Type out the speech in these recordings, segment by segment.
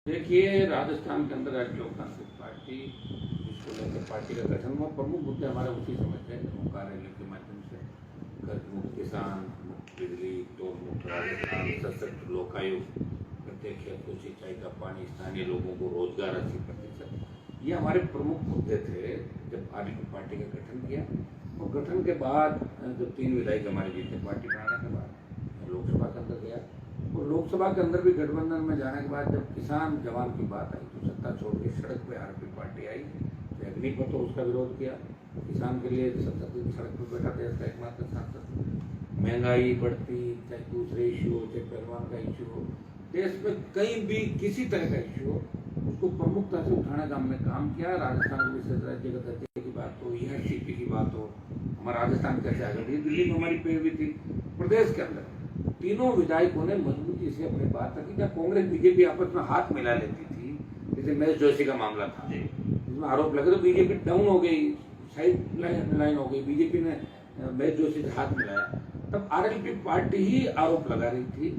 देखिए, राजस्थान के अंदर राष्ट्रीय लोकतांत्रिक पार्टी जिसको लेकर पार्टी का गठन हुआ, प्रमुख मुद्दे हमारे उसी समय थे। ओंकार रैली के माध्यम से कर्ज मुक्त किसान, मुक्त बिजली, टोल मुक्त राजस्थान, सशक्त लोकायुक्त, प्रत्येक खेत को सिंचाई का पानी, स्थानीय लोगों को रोजगार 80%, ये हमारे प्रमुख मुद्दे थे जब पार्टी का गठन किया। और गठन के बाद जब 3 विधायक हमारे जीते पार्टी बनाने के बाद, लोकसभा के अंदर गया और लोकसभा के अंदर भी गठबंधन में जाने के बाद जब किसान जवान की बात आई तो सत्ता छोड़ के सड़क पे आरपी पार्टी आई। तो अग्निपथ तो उसका विरोध किया, किसान के लिए 70 दिन सड़क पर बैठा देश का एकमात्र सांसद। महंगाई बढ़ती, चाहे दूसरे इश्यू हो, चाहे पहलवान का इश्यू हो, देश में कहीं भी किसी तरह का इश्यू हो, उसको प्रमुखता से उठाने का हमने काम किया। राजस्थान विशेष राज्य का दर्जे की बात हो या सीपी की बात हो, हमारा राजस्थान कैसे आगे बढ़ी, दिल्ली में हमारी पेड़ थी, प्रदेश के अंदर तीनों विधायकों ने मजबूती से अपनी बात रखी। जब कांग्रेस बीजेपी आपस में हाथ मिला लेती थी, जैसे महेश जोशी का मामला था जिसमें आरोप लगे तो बीजेपी डाउन हो गई, साइड लाइन हो गई, बीजेपी ने महेश जोशी से हाथ मिलाया। तब आरएलपी पार्टी ही आरोप लगा रही थी,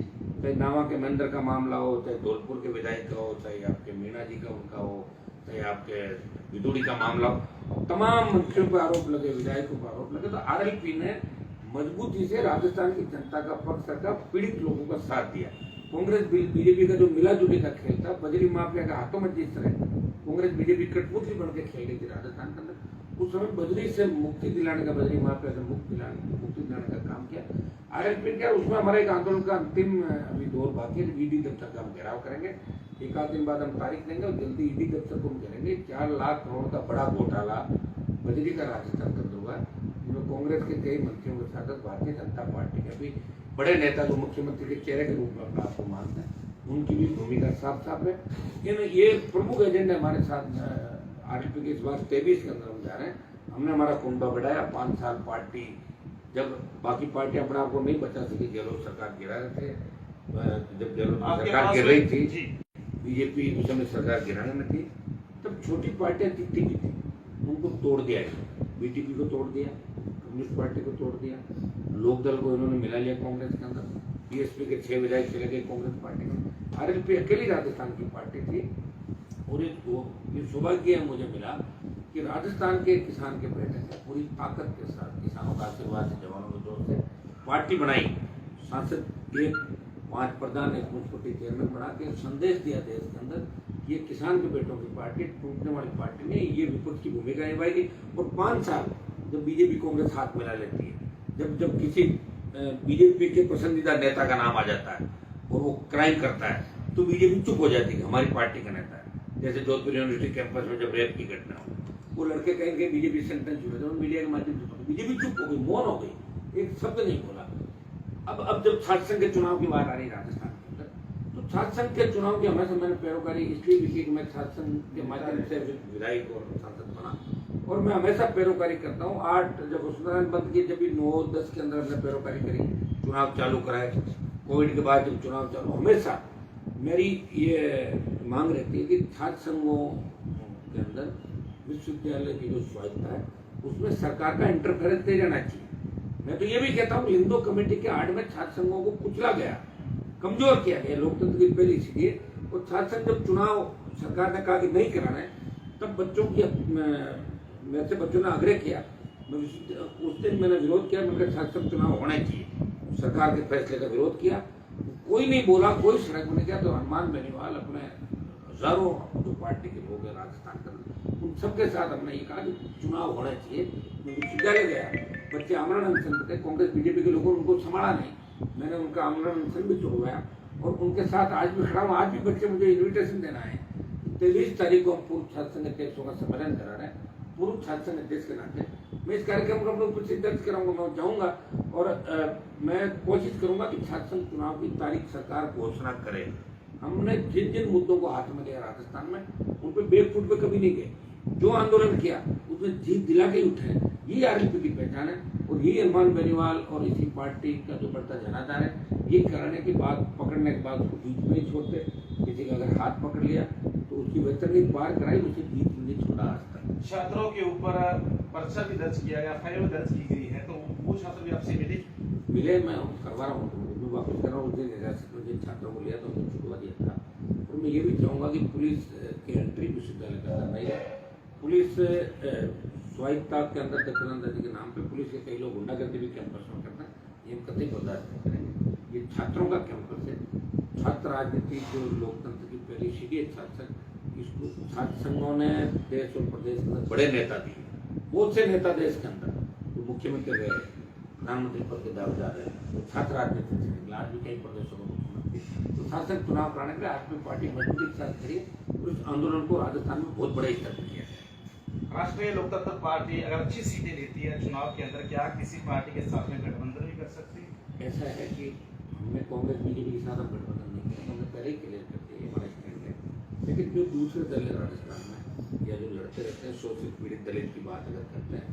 चाहे नावा के महेंद्र का मामला हो, चाहे धौलपुर के विधायक का हो, चाहे आपके मीणा जी का उनका हो, चाहे आपके विदुड़ी का मामला हो, तमाम मंत्रियों पर आरोप लगे, विधायकों पर आरोप लगे। तो आरएलपी ने मजबूती से राजस्थान की जनता का पक्ष रखा, पीड़ित लोगों का साथ दिया। कांग्रेस बीजेपी का जो मिला जुली का खेल था, बजरी माफिया के हाथों में जिस तरह कांग्रेस बीजेपी कठपुतली बन के खेल गई थी राजस्थान के अंदर, उस समय बजरी से मुक्ति दिलाने का, बजरी माफिया से मुक्ति दिलाने का काम किया आरएलपी क्या। उसमें हमारे एक आंदोलन का अंतिम अभी दौर बाकी है, ईडी दफ्तर का हम घेराव करेंगे। 1 दिन बाद हम तारीख देंगे और जल्दी ईडी दफ्तर को हम घेरेंगे। 4 लाख करोड़ का बड़ा घोटाला बजरी का राजस्थान का हुआ, जिसमें कांग्रेस के कई मंत्रियों के साथ भारतीय जनता पार्टी के भी बड़े नेता जो मुख्यमंत्री के चेहरे के रूप में अपने आपको मानते हैं, उनकी भी भूमिका साफ साफ है। ये प्रमुख एजेंडे हमारे साथ आरएलपी के इस बार 23 के अंदर हम जा रहे हैं। हमने हमारा कुंबा बढ़ाया। 5 साल पार्टी, जब बाकी पार्टियां अपने आपको नहीं बचा सकी, गहलोत सरकार गिरा रहे थे, जब गहलोत सरकार गिर रही थी, बीजेपी उस समय सरकार गिराने में थी, तब छोटी पार्टियां टिकती भी थी, उनको तोड़ दिया। बीटीपी को तोड़ दिया, कम्युनिस्ट पार्टी को तोड़ दिया, लोकदल को इन्होंने मिला लिया कांग्रेस के अंदर, बीएसपी के 6 विधायक चले गए कांग्रेस पार्टी में। आरएलपी अकेली राजस्थान की पार्टी थी। और ये सौभाग्य मुझे मिला कि राजस्थान के किसान के बेटे ने पूरी ताकत के साथ, किसानों का आशीर्वाद से, जवानों के जोर से पार्टी बनाई। सांसद एक, 5 प्रधान, एक मुख्यमंत्री चेयरमैन बना के संदेश दिया देश के अंदर, ये किसान के बेटों की पार्टी, टूटने वाली पार्टी ने ये विपक्ष की भूमिका निभाएगी। और 5 साल जब बीजेपी कांग्रेस हाथ मिला लेती है, जब किसी बीजेपी के पसंदीदा नेता का नाम आ जाता है और वो क्राइम करता है, तो बीजेपी चुप हो जाती है, हमारी पार्टी का नेता है। जैसे जोधपुर यूनिवर्सिटी कैंपस में जब रेप की घटना हो, वो लड़के कहीं बीजेपी सेंटेंस जुड़े थे, मीडिया के माध्यम से बीजेपी चुप हो गई, मौन हो गई, एक शब्द नहीं बोला। अब जब छात्र संघ के चुनाव की बात आ रही राजस्थान के अंदर, तो छात्र संघ के चुनाव की हमेशा मैंने पैरोकारी इसलिए भी की कि मैं छात्र संघ के माध्यम से विधायक और सांसद बना, और मैं हमेशा पैरोकारी करता हूँ। 8 जब उसने बंद की, जब भी 9-10 के अंदर हमने पैरोकारी करी, चुनाव चालू कराए, कोविड के बाद जब चुनाव चालू, हमेशा मेरी ये मांग रहती है कि छात्र संघों के अंदर विश्वविद्यालय की जो स्वायत्ता है उसमें सरकार का इंटरफेरेंस नहीं रहना चाहिए। मैं तो ये भी कहता हूँ, लिंगदो कमेटी के आड़ में छात्र संघों को कुचला गया, कमजोर किया गया लोकतंत्र की पहली सीढ़ी। और छात्र संघ जब चुनाव सरकार ने कहा कि नहीं कराना है, तब बच्चों की मेरे से बच्चों ने आग्रह किया, उस दिन मैंने विरोध किया, मैंने छात्र संघ चुनाव होना चाहिए, सरकार के फैसले का विरोध किया। कोई नहीं बोला, कोई सड़क में नहीं गया। तो हनुमान बेनीवाल अपने हजारों जो पार्टी के लोग हैं राजस्थान के, उन सबके साथ हमने ये कहा कि चुनाव होना चाहिए। विश्वविद्यालय गया, बच्चे आमरण अनशन थे, कांग्रेस बीजेपी के लोगों ने उनको संभाला नहीं, मैंने उनका आमरण अनशन भी छुड़वाया और उनके साथ आज भी खड़ा हूँ। आज भी बच्चे मुझे इन्विटेशन देना है। 23 तारीख को हम पूर्व छात्र संघ अध्यक्षों का सम्मेलन करा रहे हैं। पूर्व छात्र संघ अध्यक्ष के नाते मैं इस कार्यक्रम को अपने ऊपर दर्ज कराऊंगा, मैं जाऊंगा और मैं कोशिश करूंगा कि छात्र संघ चुनाव की तारीख सरकार घोषणा करे। हमने जिन जिन मुद्दों को हाथ में लिया राजस्थान में, उन पर बैकफुट पे कभी नहीं गए। जो आंदोलन किया उसमें जीत दिला के उठे, ये आरएलपी की पहचान है। और ये हनुमान बेनीवाल और इसी पार्टी का जो बढ़ता जनाधार है, ये कराने के बाद, पकड़ने के बाद उसको बीच में नहीं छोड़ते। किसी का अगर हाथ पकड़ लिया तो उसकी वेतरनी पार कराई, उसे बीच में नहीं छोड़ा आज तक। छात्रों के ऊपर पर्चा भी दर्ज किया गया, फाइल दर्ज की गई है, तो वो छात्र भी आपसे मिले? मैं करवा रहा हूँ, वापस कर रहा हूँ। उस दिन छात्रों को लिया तो उनको छुड़वा दिया था। और मैं ये भी चाहूँगा कि पुलिस की एंट्री विश्वविद्यालय के अंदर नहीं है। पुलिस स्वायत्ता के अंदर दखलंदाजी के नाम पे पुलिस के कई लोग गुंडागर्दी भी कैंपस में करते हैं, ये हम कतई बर्दाश्त नहीं करेंगे। ये छात्रों का कैंपस है, छात्र राजनीति जो लोकतंत्र की पहली सीढ़ी है छात्र, इसको छात्र संघों ने देश और प्रदेश के अंदर बड़े नेता दिए, बहुत से नेता देश के अंदर जो मुख्यमंत्री रहे, प्रधानमंत्री पद के दावेदार रहे, तो छात्र राजनीति से निकला, आज भी कई प्रदेशों में मुख्यमंत्री। तो शासक चुनाव कराने के लिए आज में पार्टी मजबूती के साथ करिए और इस आंदोलन को राजस्थान में बहुत बड़े स्तर पर किया है। राष्ट्रीय लोकतंत्र पार्टी अगर अच्छी सीटें लेती है चुनाव के अंदर, क्या किसी पार्टी के साथ में गठबंधन भी कर सकती है? ऐसा है कि हमने कांग्रेस बीजेपी के साथ गठबंधन नहीं किया, हमने पहले ही क्लियर कर दिया, ये हमारा स्टैंड है। लेकिन जो दूसरे दल है राजस्थान में या जो लड़ते रहते हैं, शोषित पीड़ित दलित की बात अगर करते हैं,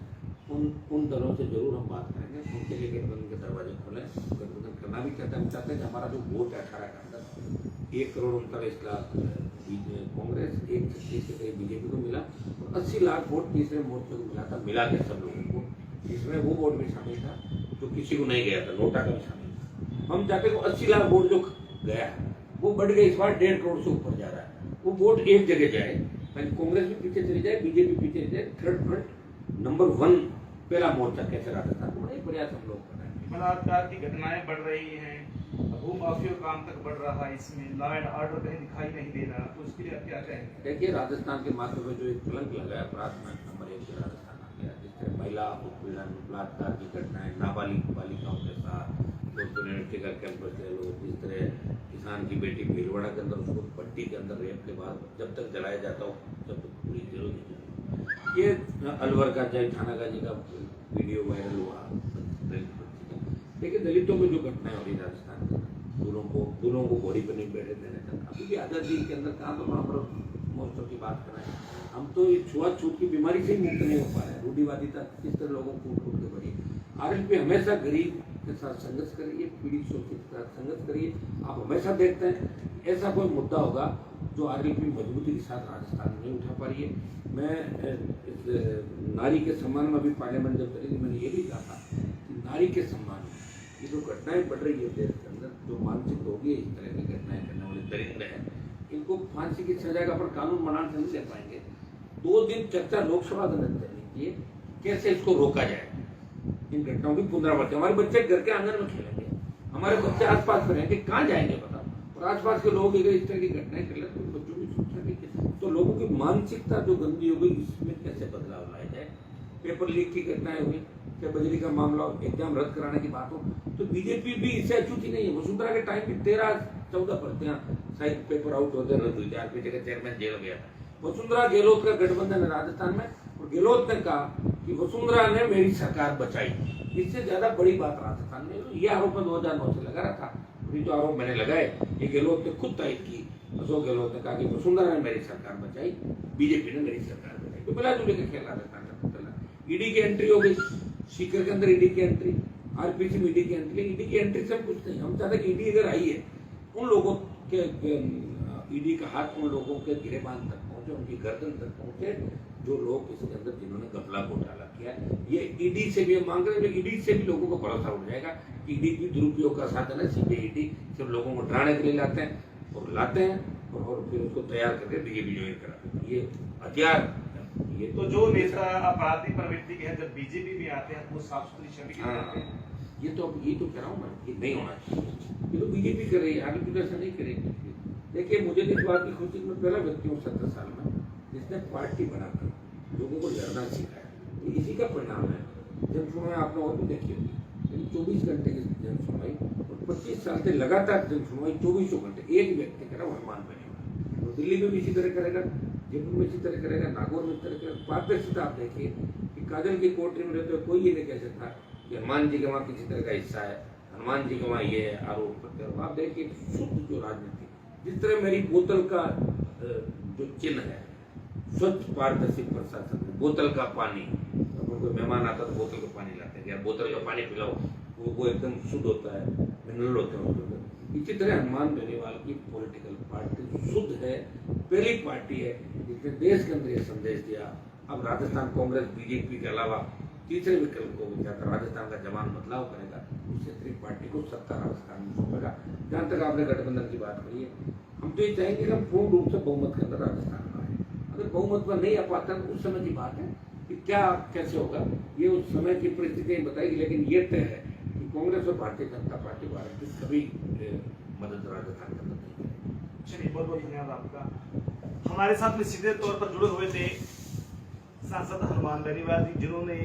उन दलों से जरूर हम बात करेंगे, उनके लिए गठबंधन के दरवाजे खोलें। गठबंधन करना भी चाहते हैं, हम चाहते हैं कि हमारा जो वोट है 18 के अंदर 1,39,00,000 कांग्रेस, 136 के करीब बीजेपी को मिला और 80 लाख वोट तीसरे मोर्चे को मिला था, मिला के सब लोगों को, जिसमें वो वोट भी शामिल था जो किसी को नहीं गया था, नोटा का भी शामिल था। हम चाहते हैं 80 लाख वोट जो गया है वो बढ़ गया, इस बार 1.5 करोड़ से ऊपर जा रहा है। वो वोट एक जगह जाए, कांग्रेस भी पीछे चली जाए, बीजेपी पीछे जाए, थर्ड फ्रंट नंबर 1 पहला मोर्चा कैसे राजस्थान में, बड़े प्रयास हम लोग कर रहे हैं। बलात्कार की घटनाएं बढ़ रही हैं, भूमाफिया काम तक बढ़ रहा है, इसमें लॉ एंड ऑर्डर कहीं दिखाई नहीं दे रहा, तो उसके लिए आप क्या कहेंगे? देखिए, राजस्थान के माथे में जो एक कलंक लगा है, अपराध में नंबर 1 पे राजस्थान आ गया, जिससे महिला उत्पीड़न, बलात्कार की घटनाएं, नाबालिग बालिकाओं के साथ, कैंपस है लोग, जिस तरह किसान की बेटी भीलवाड़ा के अंदर उसको पट्टी के अंदर रेप के बाद जब तक जलाया जाता हो तब तक पूरी जेल होती। ये अलवर का जय थानागा जी का वीडियो वायरल हुआ, देखिए दलितों में जो घटनाएं हो रही राजस्थान के अंदर, दूल्हों को घोड़ी पर नहीं बैठे देने तक, अभी भी आज़ादी के अंदर कहाँ तो वहाँ पर महोत्सव की बात कर रहे हैं। हम तो ये छुआछूत की बीमारी से ही मुक्त नहीं हो पा रहे हैं। रूढ़िवादिता किस तरह लोगों को उठ के बढ़ी। आरएलपी हमेशा गरीब के साथ संघर्ष करिए, पीड़ित शोषित के साथ संघर्ष करिए। आप हमेशा देखते हैं ऐसा कोई मुद्दा होगा जो आरएलपी मजबूती के साथ राजस्थान में नहीं उठा पा रही है। मैं इस नारी के सम्मान में अभी पार्लियामेंट जब करी थी, मैंने ये भी कहा था कि नारी के सम्मान में ये जो घटनाएं बढ़ रही है देश के अंदर, जो मानसिक रोगी है, इस तरह की घटनाएं करने वाले दरिंदे हैं, इनको फांसी की सजा का पर कानून बनाने से नहीं ले पाएंगे। 2 दिन चर्चा लोकसभा के अंदर चलनी चाहिए, कैसे इसको रोका जाए, इन घटनाओं की पुनरावृत्ति। हमारे बच्चे घर के आंगन में खेलेंगे, हमारे बच्चे आसपास में रहेंगे, कहाँ जाएंगे बताओ? और आसपास के लोग अगर इस तरह की घटनाएं कर ले तो बच्चों की शिक्षा भी, तो लोगों की मानसिकता जो गंदी हो गई, इसमें कैसे बदलाव लाया जाए। पेपर लीक की घटनाएं हुई, क्या बजरी का मामला, एग्जाम रद्द कराने की बात हो, तो बीजेपी भी इससे अछूती नहीं है। वसुंधरा के टाइम की 13-14 भर्तियां शायद पेपर आउट होते रद्द हुई थी, आरपीटी का चेयरमैन जेल गया था। वसुंधरा गहलोत का गठबंधन है राजस्थान में, और गहलोत ने कहा कि वसुंधरा ने मेरी सरकार बचाई। इससे ज्यादा बड़ी बात राजस्थान में ये आरोप 2009 से लगा रहा था। ये जो आरोप मैंने लगाए, ये गहलोत ने खुद तायद की। अशोक गहलोत ने कहा कि वसुंधरा ने मेरी सरकार बचाई, बीजेपी ने मेरी सरकार बचाई। तो मिला जुले के खेल राजस्थान का चला। ईडी की एंट्री हो गई, सीकर के अंदर ईडी की एंट्री, आरपीसी में ईडी की एंट्री। ईडी की एंट्री से हम कुछ नहीं, हम चाहते कि ईडी अगर आई है, उन लोगों के ईडी का हाथ उन लोगों के गिरेबान तक पहुंचे, उनकी गर्दन तक पहुंचे, जो लोग इसके अंदर जिन्होंने घपला घोटाला किया। ये ईडी से भी हम मांग रहे हैं, ईडी से भी लोगों को भरोसा उठ जाएगा। ईडी की दुरुपयोग का साधन है, सीबीआई सब लोगों को डराने के लिए लाते हैं और फिर उसको तैयार करके बीजेपी ज्वाइन कराते हैं। ये हथियार, ये तो जो नेता अपराधी प्रवृत्ति के हैं जब बीजेपी में आते हैं वो साफ सुथरी छवि हाँ, ये तो कह रहा हूँ मैं, ये नहीं होना चाहिए। ये तो बीजेपी कर रही है, आगे तो ऐसा नहीं करेगी। देखिए, मुझे इस बात की खुशी, मैं पहला व्यक्ति हूँ 17 साल में जिसने पार्टी बनाकर लोगों को लड़ना सिखाया। तो इसी का परिणाम है। जनसुनवाई आपने और भी देखी होगी, लेकिन 24 घंटे की जनसुनवाई और 25 साल से लगातार जनसुनवाई 24 घंटे एक व्यक्ति कर रहा है, हनुमान बनेगा। तो दिल्ली में भी इसी तरह करेगा, जयपुर में इसी तरह करेगा, नागौर में इस तरह करेगा। पारदर्शिता आप देखिए कि काजल की कोठरी में रहते हुए कोई ये नहीं कह सकता कि हनुमान जी का वहाँ किसी तरह का हिस्सा है, हनुमान जी का वहाँ ये आरोप प्रत्यारोप। आप देखिए शुद्ध जो राजनीति, जिस तरह मेरी बोतल का जो चिन्ह है, स्वच्छ पारदर्शी प्रशासन, बोतल का पानी, तो कोई मेहमान आता तो बोतल का पानी लाते हैं, यार बोतल का पानी पिलाओ, वो एकदम शुद्ध होता है, मिनरल होते हैं उसमें। इसी तरह हनुमान बेनीवाल की पॉलिटिकल पार्टी शुद्ध है, पहली पार्टी है जिसने देश के अंदर ये संदेश दिया। अब राजस्थान कांग्रेस बीजेपी के अलावा तीसरे विकल्प को क्या था, राजस्थान का जवान बदलाव करेगा, उससे अतिरिक्त पार्टी को सत्ता राजस्थान में सौंपेगा। जहाँ तक आपने गठबंधन की बात करी है, हम तो ये चाहेंगे कि हम पूर्ण रूप से बहुमत के अंदर राजस्थान में आए। अगर बहुमत में नहीं आ पाता तो उस समय की बात है कि क्या कैसे होगा, ये उस समय की परिस्थितियाँ बताएगी। लेकिन ये तय है कि कांग्रेस और भारतीय जनता पार्टी भारत की कभी मदद राजस्थान के अंदर नहीं करेगी। चलिए, बहुत बहुत धन्यवाद आपका। हमारे साथ में सीधे तौर पर जुड़े हुए थे सांसद हनुमान बेनीवाल जी, जिन्होंने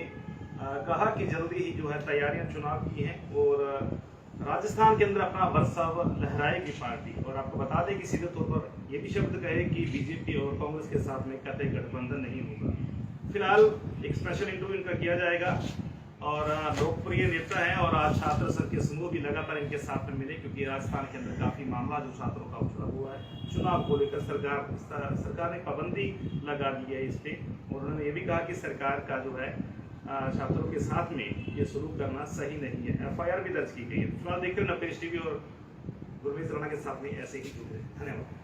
कहा कि जल्दी ही जो है तैयारियां चुनाव की हैं और राजस्थान के अंदर अपना वर्चस्व लहराएगी पार्टी। और आपको बता दें कि सीधे तौर पर ये भी शब्द कहे कि बीजेपी और कांग्रेस के साथ में कतई गठबंधन नहीं होगा। फिलहाल एक स्पेशल इंटरव्यू इनका किया जाएगा और लोकप्रिय नेता है और आज छात्र संघ के समूह भी लगातार इनके साथ में मिले, क्योंकि राजस्थान के अंदर काफी मामला जो छात्रों का उछला हुआ है। चुनाव को लेकर सरकार ने पाबंदी लगा दी है इस पे, और उन्होंने ये भी कहा कि सरकार का जो है छात्रों के साथ में ये शुरू करना सही नहीं है। FIR भी दर्ज की गई है। फिलहाल देखते हैं नपेश टीवी और गुरमीत राणा के साथ में ऐसे ही जुड़े। धन्यवाद।